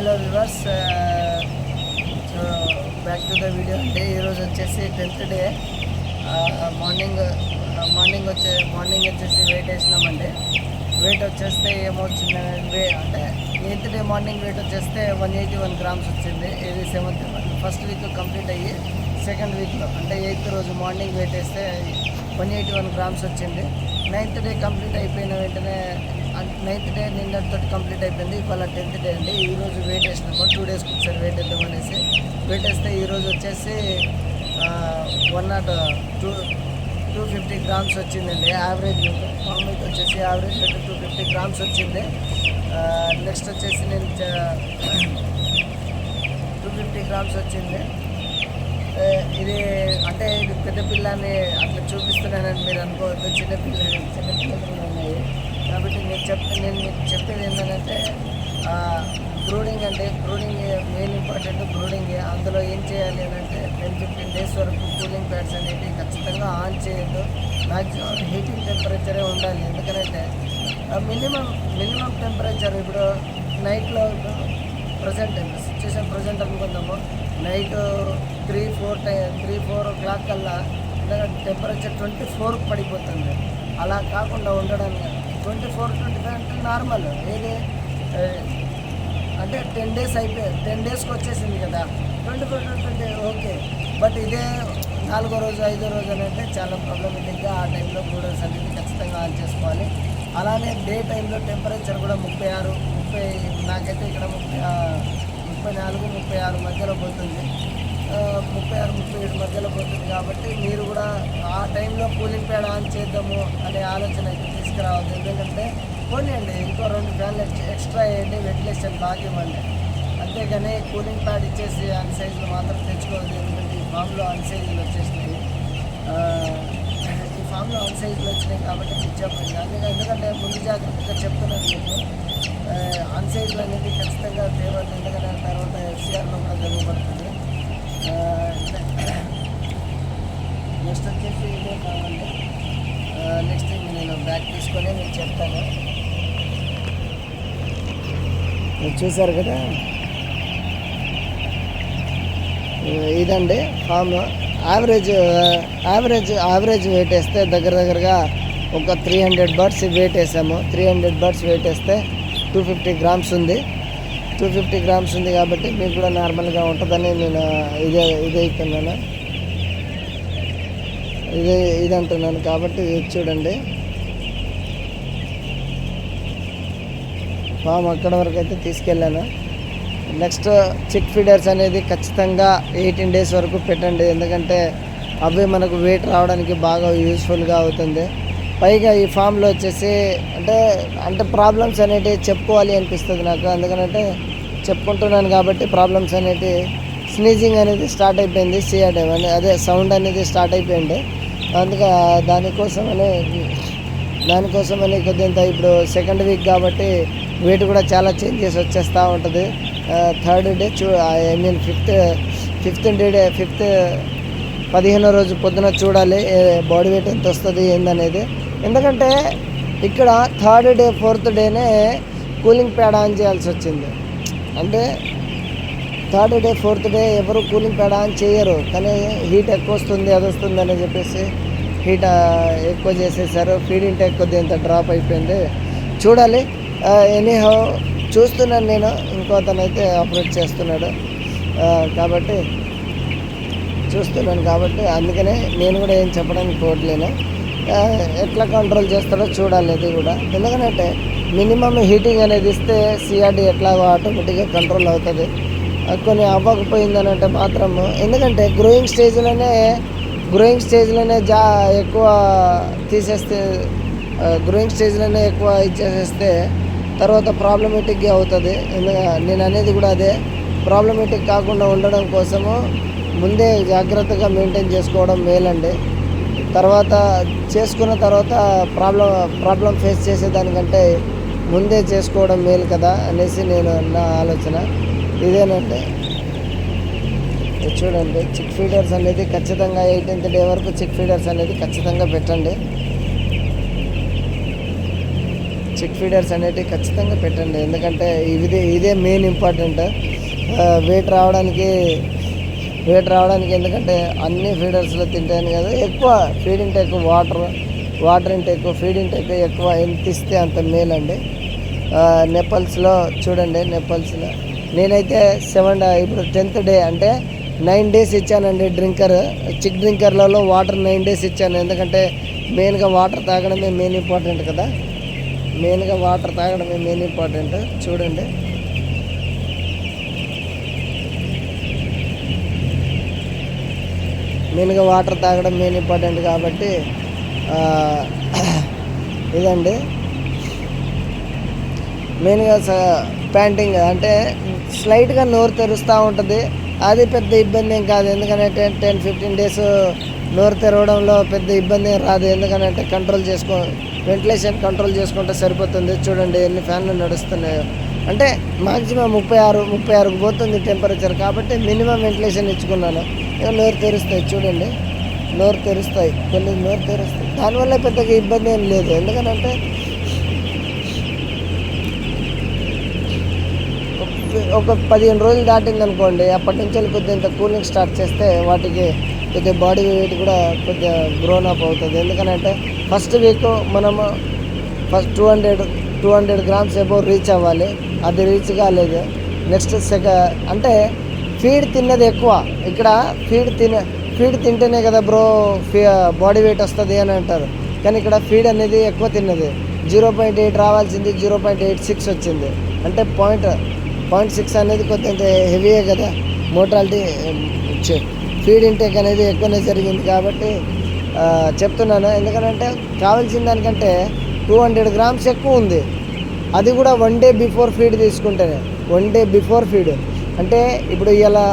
Hello viewers, so back to the video అండి. ఈరోజు వచ్చేసి 10th డే మార్నింగ్ వచ్చేసి వెయిట్ వేసినామండి. వెయిట్ వచ్చేస్తే ఏమొచ్చింది అంటే 8th డే మార్నింగ్ వెయిట్ వచ్చేస్తే 181 grams వచ్చింది. ఇది 7th ఫస్ట్ వీక్ కంప్లీట్ అయ్యి సెకండ్ వీక్లో అంటే 8th రోజు మార్నింగ్ వెయిట్ వేస్తే 181 grams వచ్చింది. 9th డే కంప్లీట్ అయిపోయిన వెంటనే 9th డే నిన్నటితో కంప్లీట్ అయిపోయింది. ఇవాళ 10th డే అండి. ఈరోజు వెయిట్ వేసినాము. 2 డేస్కి ఒకసారి వెయిట్ వేద్దామనేసి వెయిట్ వేస్తే ఈరోజు వచ్చేసి 250 grams వచ్చిందండి. యావరేజ్ ఫామ్ అయితే వచ్చేసి యావరేజ్ 250 grams వచ్చింది. నెక్స్ట్ వచ్చేసి నేను 250 grams వచ్చింది. ఇది అంటే ఇది పెద్ద పిల్లని అట్లా చూపిస్తున్నానని మీరు అనుకోవద్దు. చిన్నపిల్లలు ఉన్నాయి కాబట్టి నేను మీకు చెప్పేది ఏంటంటే బ్రూడింగ్ అంటే బ్రూడింగ్ మెయిన్ ఇంపార్టెంట్. బ్రూడింగ్ అందులో ఏం చేయాలి అని అంటే 10-15 days వరకు కూలింగ్ ప్యాడ్స్ అనేవి ఖచ్చితంగా ఆన్ చేయొద్దు. మ్యాక్సిమం హీటింగ్ టెంపరేచరే ఉండాలి. ఎందుకంటే మినిమం టెంపరేచర్ ఇప్పుడు నైట్లో ప్రజెంట్ సిచ్యువేషన్ ప్రజెంట్ అనుకుందాము. నైట్ 3-4 o'clock కల్లా టెంపరేచర్ 24 పడిపోతుంది. అలా కాకుండా ఉండడానికి 24-25 అంటే నార్మల్. ఏది అంటే 10 days అయిపోయి 10 daysకి వచ్చేసింది కదా, 24-20 ఓకే. బట్ ఇదే 4వ రోజు 5వ రోజు అని అంటే చాలా ప్రాబ్లమేటిక్గా ఆ టైంలో కూలర్స్ అనేది ఖచ్చితంగా ఆన్ చేసుకోవాలి. అలానే డే టైంలో టెంపరేచర్ కూడా 36-30 నాకైతే ఇక్కడ 34-36 మధ్యలో పోతుంది. 36-37 మధ్యలో పోతుంది. కాబట్టి మీరు కూడా ఆ టైంలో కూలింగ్ ప్యాడ్ ఆన్ చేద్దాము అనే ఆలోచన అయితే తీసుకురావద్దు. ఎందుకంటే పోనీయండి, ఇంకో 2 ఫ్యాన్లు ఎక్స్ట్రా వేయండి, వెంటిలేషన్ బాగా ఇవ్వండి. అంతేగాని కూలింగ్ ప్యాడ్ ఇచ్చేసి అన్ సైజులు మాత్రం తెచ్చుకోవద్దు. ఎందుకంటే ఈ ఫామ్లో అన్ సైజులు వచ్చేసినాయి. ఈ ఫామ్లో అన్ సైజులు వచ్చినాయి కాబట్టి మీకు చెప్పండి. ఎందుకంటే ముందు జాగ్రత్తగా చెప్తున్నాను మీకు. అన్ సైజులు అనేది ఖచ్చితంగా తేవద్దు. ఎందుకంటే తర్వాత ఎఫ్సిఆర్లో కూడా జరగబడుతుంది. నెక్స్ట్ వచ్చేసి ఇదే కావాలి. నెక్స్ట్ నేను బ్యాగ్ తీసుకొని మీకు చెప్తాను. మీరు చూసారు కదా, ఇదండి ఫామ్. యావరేజ్ వెయిట్ వేస్తే దగ్గరగా ఒక 300 birds వెయిట్ వేసాము. 300 birds వెయిట్ వేస్తే 250 grams ఉంది. 250 grams ఉంది కాబట్టి మీకు కూడా నార్మల్గా ఉంటుందని నేను ఇది అంటున్నాను. కాబట్టి ఇది చూడండి, ఫామ్ అక్కడ వరకు అయితే తీసుకెళ్ళాను. నెక్స్ట్ చిక్ ఫీడర్స్ అనేది ఖచ్చితంగా 18 days వరకు పెట్టండి. ఎందుకంటే అవి మనకు వెయిట్ రావడానికి బాగా యూస్ఫుల్గా అవుతుంది. పైగా ఈ ఫామ్లో వచ్చేసి అంటే ప్రాబ్లమ్స్ అనేటివి చెప్పుకోవాలి అనిపిస్తుంది నాకు. ఎందుకంటే చెప్పుకుంటున్నాను కాబట్టి ప్రాబ్లమ్స్ అనేటివి స్నీజింగ్ అనేది స్టార్ట్ అయిపోయింది. సిఆర్డెమ్ అని అదే సౌండ్ అనేది స్టార్ట్ అయిపోయింది. అందుకే దానికోసమని కొద్దిగా ఇప్పుడు సెకండ్ వీక్ కాబట్టి వెయిట్ కూడా చాలా చేంజెస్ వచ్చేస్తూ ఉంటుంది. 3rd డే ఫిఫ్త్ 15వ రోజు పొద్దున చూడాలి బాడీ వెయిట్ ఎంత వస్తుంది ఏందనేది. ఎందుకంటే ఇక్కడ 3rd డే 4th డేనే కూలింగ్ ప్యాడ్ ఆన్ చేయాల్సి వచ్చింది. అంటే 3rd డే 4th డే ఎవరు కూలింగ్ ప్యాడ్ ఆన్ చేయరు. కానీ హీట్ ఎక్కువ వస్తుంది, అది వస్తుంది అని చెప్పేసి హీట్ ఎక్కువ చేసేసారు. ఫీడ్ ఇంటేక్ కొద్దిగా ఎంత డ్రాప్ అయిపోయింది. చూడాలి. ఎనీహౌ చూస్తున్నాను నేను. ఇంకో అతనైతే ఆపరేట్ చేస్తున్నాడు కాబట్టి చూస్తున్నాను. కాబట్టి అందుకనే నేను కూడా ఏం చెప్పడానికి పోవట్లేను. ఎట్లా కంట్రోల్ చేస్తాడో చూడాలి అది కూడా. ఎందుకంటే మినిమం హీటింగ్ అనేది ఇస్తే సిఆర్డీ ఎట్లాగో ఆటోమేటిక్గా కంట్రోల్ అవుతుంది. కొన్ని అవ్వకపోయిందని అంటే మాత్రము, ఎందుకంటే గ్రోయింగ్ స్టేజ్లోనే ఎక్కువ తీసేస్తే, గ్రోయింగ్ స్టేజ్లోనే ఎక్కువ ఇచ్చేసేస్తే తర్వాత ప్రాబ్లమేటిక్గా అవుతుంది. నేను అనేది కూడా అదే, ప్రాబ్లమేటిక్ కాకుండా ఉండడం కోసము ముందే జాగ్రత్తగా మెయింటైన్ చేసుకోవడం మేలండి. తర్వాత చేసుకున్న తర్వాత ప్రాబ్లం ఫేస్ చేసేదానికంటే ముందే చేసుకోవడం మేలు కదా అనేసి నా ఆలోచన ఇదేనండి. చూడండి, చిక్ ఫీడర్స్ అనేది ఖచ్చితంగా 18th డే వరకు చిక్ ఫీడర్స్ అనేది ఖచ్చితంగా పెట్టండి. చిక్ ఫీడర్స్ అనేటివి ఖచ్చితంగా పెట్టండి. ఎందుకంటే ఇదే మెయిన్ ఇంపార్టెంట్. వెయిట్ రావడానికి ఎందుకంటే అన్ని ఫీడర్స్లో తింటాను కదా. ఎక్కువ feed intake water intake, feed intake ఎక్కువ ఎంత ఇస్తే అంత మేలండి. నెపల్స్లో చూడండి, నెపల్స్లో నేనైతే ఇప్పుడు 10th డే అంటే 9 days ఇచ్చానండి. చిక్ డ్రింకర్లలో వాటర్ 9 days ఇచ్చాను. ఎందుకంటే మెయిన్గా వాటర్ తాగడమే మెయిన్ ఇంపార్టెంట్ కదా. చూడండి, మెయిన్గా వాటర్ తాగడం మెయిన్ ఇంపార్టెంట్ కాబట్టి ఇదండి మెయిన్గా. ప్యాంటింగ్ అంటే స్లైట్గా నోరు తెరుస్తూ ఉంటుంది. అది పెద్ద ఇబ్బంది ఏం కాదు. ఎందుకంటే 10-15 days నోరు తెరవడంలో పెద్ద ఇబ్బంది ఏం రాదు. ఎందుకంటే వెంటిలేషన్ కంట్రోల్ చేసుకుంటే సరిపోతుంది. చూడండి ఎన్ని ఫ్యాన్లు నడుస్తున్నాయో. అంటే మ్యాక్సిమం 36 పోతుంది టెంపరేచర్. కాబట్టి మినిమం వెంటిలేషన్ ఇచ్చుకున్నాను. నోరు తెరుస్తాయి చూడండి, కొన్ని నోరు తెరుస్తాయి. దానివల్ల పెద్దగా ఇబ్బంది ఏం లేదు. ఎందుకంటే ఒక 15 రోజులు దాటింది అనుకోండి, అప్పటి నుంచి కొద్దిగా ఇంత కూలింగ్ స్టార్ట్ చేస్తే వాటికి కొద్దిగా బాడీ వెయిట్ కూడా కొద్దిగా గ్రోన్ అప్ అవుతుంది. ఎందుకంటే ఫస్ట్ వీక్ మనము 200 grams అబౌవ్ రీచ్ అవ్వాలి. అది రీచ్ కాలేదు. నెక్స్ట్ అంటే ఫీడ్ తిన్నది ఎక్కువ. ఇక్కడ ఫీడ్ తింటేనే కదా బ్రో బాడీ వెయిట్ వస్తుంది అని అంటారు. కానీ ఇక్కడ ఫీడ్ అనేది ఎక్కువ తిన్నది. 0.8 రావాల్సింది 0.86 వచ్చింది. అంటే 0.6 అనేది కొద్దిగా హెవీయే కదా. మోర్టాలిటీ ఫీడ్ ఇంటేక్ అనేది ఎక్కువనే జరిగింది కాబట్టి చెప్తున్నాను. ఎందుకంటే కావాల్సిన దానికంటే 200 grams ఎక్కువ ఉంది. అది కూడా 1 day బిఫోర్ ఫీడ్ తీసుకుంటేనే. 1 day బిఫోర్ ఫీడ్ అంటే ఇప్పుడు ఇలా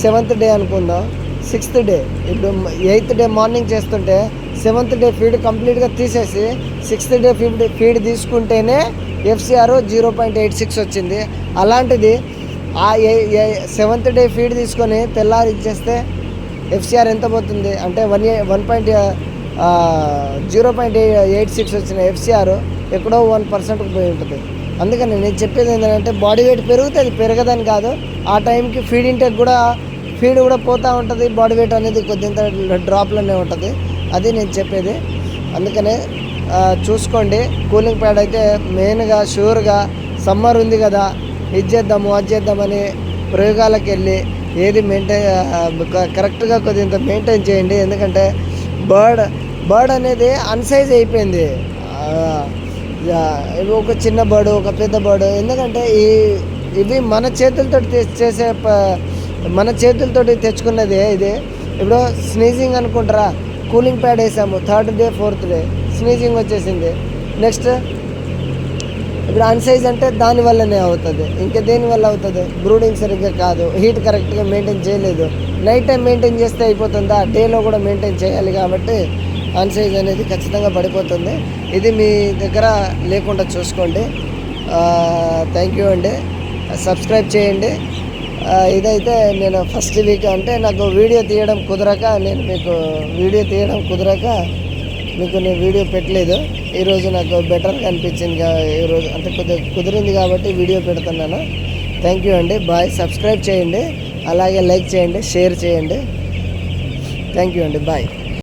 7th డే అనుకుందాం, 6th డే, ఇప్పుడు 8th డే మార్నింగ్ చేస్తుంటే 7th డే ఫీడ్ కంప్లీట్గా తీసేసి 6th డే ఫీడ్ తీసుకుంటేనే FCR 0.86 వచ్చింది. అలాంటిది 7th డే ఫీడ్ తీసుకొని తెల్లారి ఇచ్చేస్తే FCR ఎంత పోతుంది అంటే 0.86 వచ్చిన FCR ఎక్కడో 1% పోయి ఉంటుంది. అందుకని నేను చెప్పేది ఏంటంటే బాడీ వెయిట్ పెరుగుతుంది, పెరగదని కాదు. ఆ టైంకి ఫీడ్ కూడా పోతూ ఉంటుంది. బాడీ వెయిట్ అనేది కొద్దింత డ్రాప్లోనే ఉంటుంది. అది నేను చెప్పేది. అందుకనే చూసుకోండి. కూలింగ్ ప్యాడ్ అయితే మెయిన్గా షూర్గా సమ్మర్ ఉంది కదా, ఇది చేద్దామని ప్రయోగాలకు వెళ్ళి ఏది కరెక్ట్గా కొద్దింత మెయింటైన్ చేయండి. ఎందుకంటే బర్డ్ అనేది అన్సైజ్ అయిపోయింది. ఒక చిన్న బర్డ్, ఒక పెద్ద బర్డ్. ఎందుకంటే ఇవి మన చేతులతోటి తెచ్చుకున్నది. ఇది ఇప్పుడు స్నీజింగ్ అనుకుంటారా, కూలింగ్ ప్యాడ్ వేసాము 3rd day 4th day sneezing వచ్చేసింది. నెక్స్ట్ ఇప్పుడు అన్సైజ్ అంటే దానివల్లనే అవుతుంది. ఇంకా దేనివల్ల అవుతుంది? బ్రూడింగ్ సరిగ్గా కాదు, హీట్ కరెక్ట్గా మెయింటైన్ చేయలేదు. నైట్ టైం మెయింటైన్ చేస్తే అయిపోతుందా? డేలో కూడా మెయింటైన్ చేయాలి. కాబట్టి అన్సైజ్ అనేది ఖచ్చితంగా పడిపోతుంది. ఇది మీ దగ్గర లేకుండా చూసుకోండి. థ్యాంక్ యూ అండి. సబ్స్క్రైబ్ చేయండి. ఇదైతే నేను ఫస్ట్ వీక్ అంటే నాకు వీడియో తీయడం కుదరక మీకు నేను వీడియో పెట్టలేదు. ఈరోజు నాకు బెటర్గా అనిపించింది. ఈరోజు అంటే కొద్దిగా కుదిరింది కాబట్టి వీడియో పెడుతున్నాను. థ్యాంక్ యూ అండి. బాయ్. సబ్స్క్రైబ్ చేయండి, అలాగే లైక్ చేయండి, షేర్ చేయండి. థ్యాంక్ యూ అండి. బాయ్.